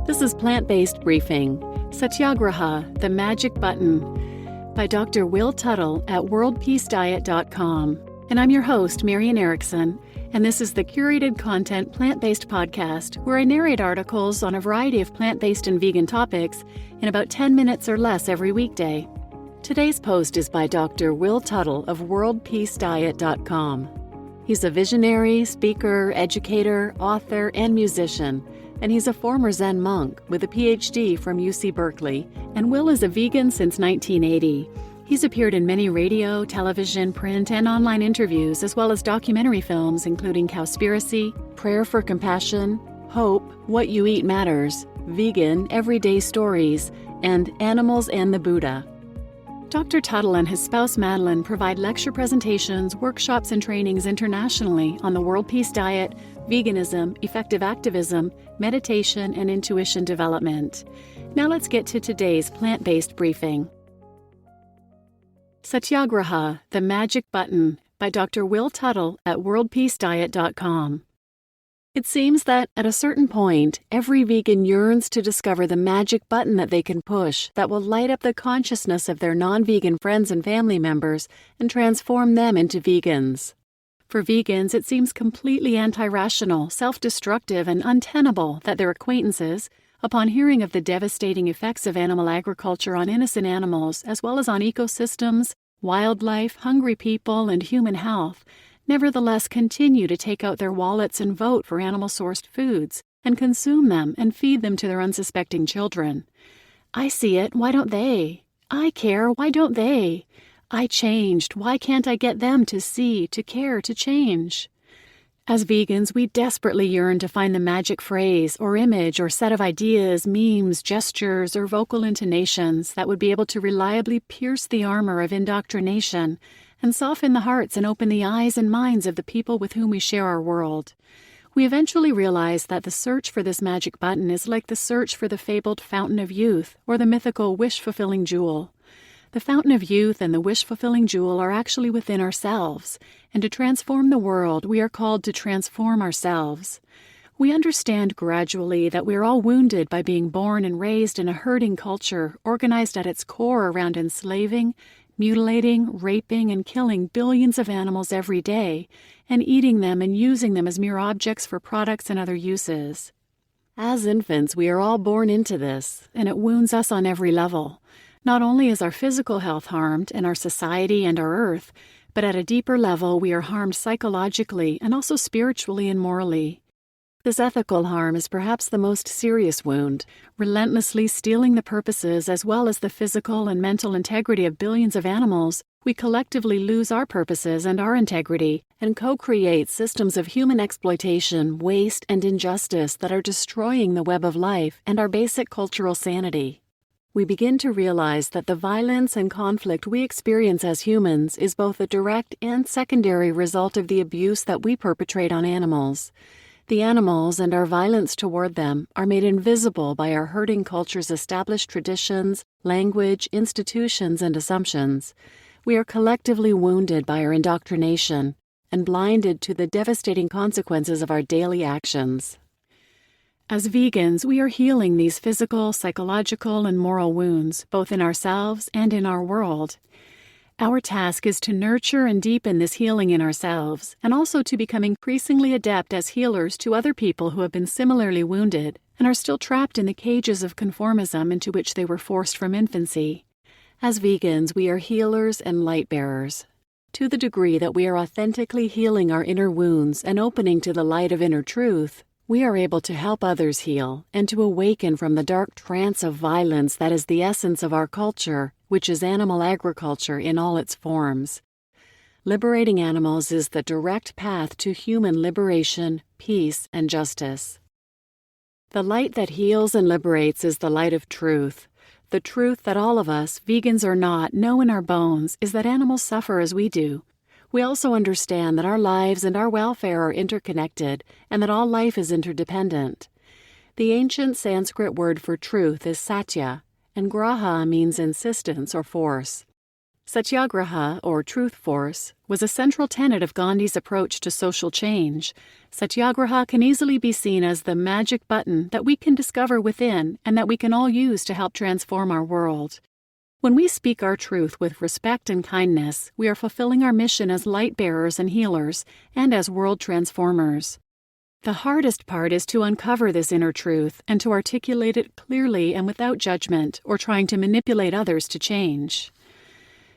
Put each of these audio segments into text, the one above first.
This is Plant-Based Briefing, Satyagraha, the Magic Button, by Dr. Will Tuttle at worldpeacediet.com. And I'm your host, Marian Erickson, and this is the curated content plant-based podcast where I narrate articles on a variety of plant-based and vegan topics in about 10 minutes or less every weekday. Today's post is by Dr. Will Tuttle of worldpeacediet.com. He's a visionary, speaker, educator, author, and musician, and he's a former Zen monk with a Ph.D. from UC Berkeley, and Will is a vegan since 1980. He's appeared in many radio, television, print, and online interviews, as well as documentary films including Cowspiracy, Prayer for Compassion, Hope, What You Eat Matters, Vegan, Everyday Stories, and Animals and the Buddha. Dr. Tuttle and his spouse Madeleine provide lecture presentations, workshops, and trainings internationally on the World Peace Diet, veganism, effective activism, meditation, and intuition development. Now let's get to today's plant-based briefing. Satyagraha, the Magic Button, by Dr. Will Tuttle at worldpeacediet.com. It seems that, at a certain point, every vegan yearns to discover the magic button that they can push that will light up the consciousness of their non-vegan friends and family members and transform them into vegans. For vegans, it seems completely anti-rational, self-destructive, and untenable that their acquaintances, upon hearing of the devastating effects of animal agriculture on innocent animals, as well as on ecosystems, wildlife, hungry people, and human health, nevertheless continue to take out their wallets and vote for animal-sourced foods and consume them and feed them to their unsuspecting children. I see it, why don't they? I care, why don't they? I changed, why can't I get them to see, to care, to change? As vegans, we desperately yearn to find the magic phrase or image or set of ideas, memes, gestures, or vocal intonations that would be able to reliably pierce the armor of indoctrination and soften the hearts and open the eyes and minds of the people with whom we share our world. We eventually realize that the search for this magic button is like the search for the fabled fountain of youth or the mythical wish-fulfilling jewel. The fountain of youth and the wish-fulfilling jewel are actually within ourselves, and to transform the world, we are called to transform ourselves. We understand gradually that we are all wounded by being born and raised in a herding culture organized at its core around enslaving, mutilating, raping, and killing billions of animals every day, and eating them and using them as mere objects for products and other uses. As infants, we are all born into this, and it wounds us on every level. Not only is our physical health harmed, and our society and our earth, but at a deeper level we are harmed psychologically and also spiritually and morally. This ethical harm is perhaps the most serious wound, relentlessly stealing the purposes as well as the physical and mental integrity of billions of animals. We collectively lose our purposes and our integrity and co-create systems of human exploitation, waste, and injustice that are destroying the web of life and our basic cultural sanity. We begin to realize that the violence and conflict we experience as humans is both a direct and secondary result of the abuse that we perpetrate on animals. The animals and our violence toward them are made invisible by our herding culture's established traditions, language, institutions, and assumptions. We are collectively wounded by our indoctrination and blinded to the devastating consequences of our daily actions. As vegans, we are healing these physical, psychological, and moral wounds, both in ourselves and in our world. Our task is to nurture and deepen this healing in ourselves, and also to become increasingly adept as healers to other people who have been similarly wounded and are still trapped in the cages of conformism into which they were forced from infancy. As vegans, we are healers and light bearers. To the degree that we are authentically healing our inner wounds and opening to the light of inner truth, we are able to help others heal and to awaken from the dark trance of violence that is the essence of our culture, which is animal agriculture in all its forms. Liberating animals is the direct path to human liberation, peace, and justice. The light that heals and liberates is the light of truth. The truth that all of us, vegans or not, know in our bones is that animals suffer as we do. We also understand that our lives and our welfare are interconnected and that all life is interdependent. The ancient Sanskrit word for truth is satya, and graha means insistence or force. Satyagraha, or truth force, was a central tenet of Gandhi's approach to social change. Satyagraha can easily be seen as the magic button that we can discover within and that we can all use to help transform our world. When we speak our truth with respect and kindness, we are fulfilling our mission as light bearers and healers, and as world transformers. The hardest part is to uncover this inner truth and to articulate it clearly and without judgment or trying to manipulate others to change.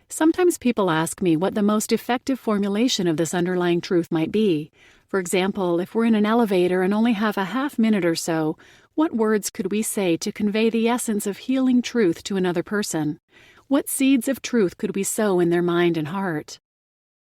Sometimes people ask me what the most effective formulation of this underlying truth might be. For example, if we're in an elevator and only have a half minute or so, what words could we say to convey the essence of healing truth to another person? What seeds of truth could we sow in their mind and heart?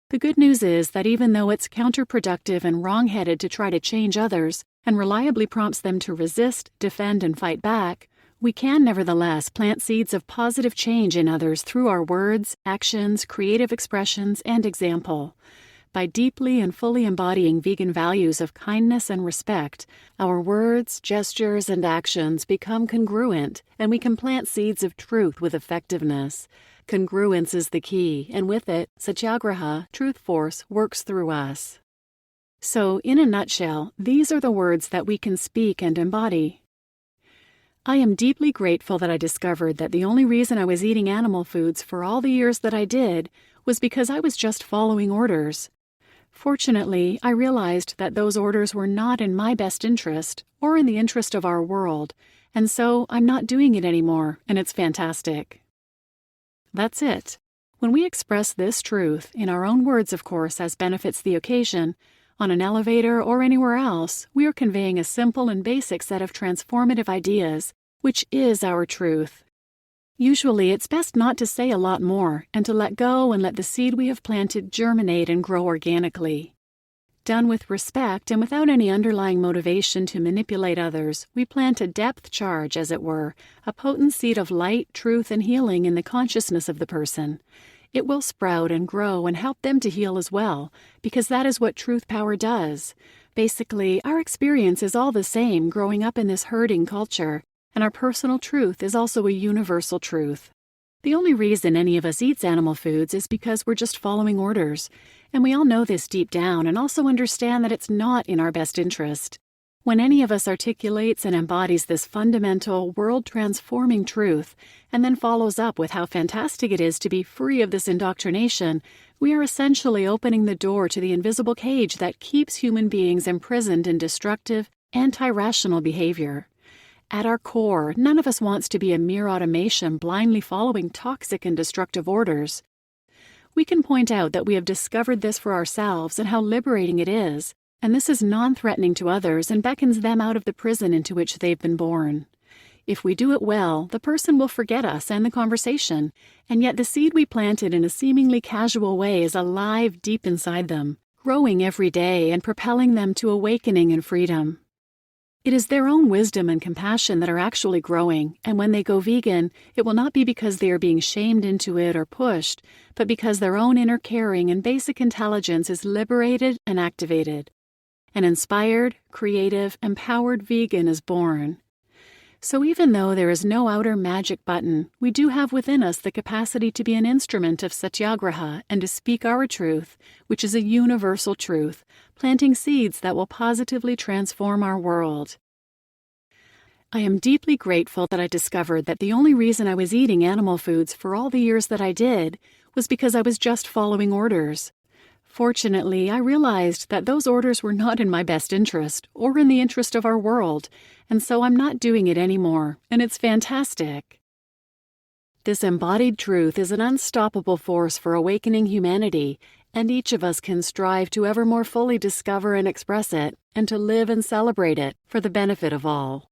The good news is that even though it's counterproductive and wrong-headed to try to change others and reliably prompts them to resist, defend, and fight back, we can nevertheless plant seeds of positive change in others through our words, actions, creative expressions, and example. By deeply and fully embodying vegan values of kindness and respect, our words, gestures, and actions become congruent, and we can plant seeds of truth with effectiveness. Congruence is the key, and with it, Satyagraha, truth force, works through us. So, in a nutshell, these are the words that we can speak and embody. I am deeply grateful that I discovered that the only reason I was eating animal foods for all the years that I did was because I was just following orders. Fortunately, I realized that those orders were not in my best interest or in the interest of our world, and so I'm not doing it anymore, and it's fantastic. That's it. When we express this truth, in our own words, of course, as benefits the occasion, on an elevator or anywhere else, we are conveying a simple and basic set of transformative ideas, which is our truth. Usually, it's best not to say a lot more and to let go and let the seed we have planted germinate and grow organically. Done with respect and without any underlying motivation to manipulate others, we plant a depth charge, as it were, a potent seed of light, truth, and healing in the consciousness of the person. It will sprout and grow and help them to heal as well, because that is what truth power does. Basically, our experience is all the same growing up in this herding culture, and our personal truth is also a universal truth. The only reason any of us eats animal foods is because we're just following orders, and we all know this deep down and also understand that it's not in our best interest. When any of us articulates and embodies this fundamental, world-transforming truth, and then follows up with how fantastic it is to be free of this indoctrination, we are essentially opening the door to the invisible cage that keeps human beings imprisoned in destructive, anti-rational behavior. At our core, none of us wants to be a mere automation blindly following toxic and destructive orders. We can point out that we have discovered this for ourselves and how liberating it is, and this is non-threatening to others and beckons them out of the prison into which they've been born. If we do it well, the person will forget us and the conversation, and yet the seed we planted in a seemingly casual way is alive deep inside them, growing every day and propelling them to awakening and freedom. It is their own wisdom and compassion that are actually growing, and when they go vegan, it will not be because they are being shamed into it or pushed, but because their own inner caring and basic intelligence is liberated and activated. An inspired, creative, empowered vegan is born. So even though there is no outer magic button, we do have within us the capacity to be an instrument of Satyagraha and to speak our truth, which is a universal truth, planting seeds that will positively transform our world. I am deeply grateful that I discovered that the only reason I was eating animal foods for all the years that I did was because I was just following orders. Fortunately, I realized that those orders were not in my best interest or in the interest of our world, and so I'm not doing it anymore, and it's fantastic. This embodied truth is an unstoppable force for awakening humanity, and each of us can strive to ever more fully discover and express it, and to live and celebrate it for the benefit of all.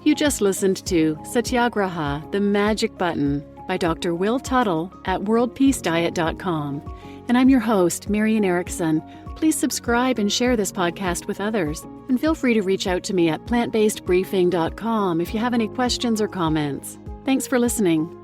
You just listened to Satyagraha, the Magic Button, by Dr. Will Tuttle at worldpeacediet.com. And I'm your host, Marian Erickson. Please subscribe and share this podcast with others. And feel free to reach out to me at plantbasedbriefing.com if you have any questions or comments. Thanks for listening.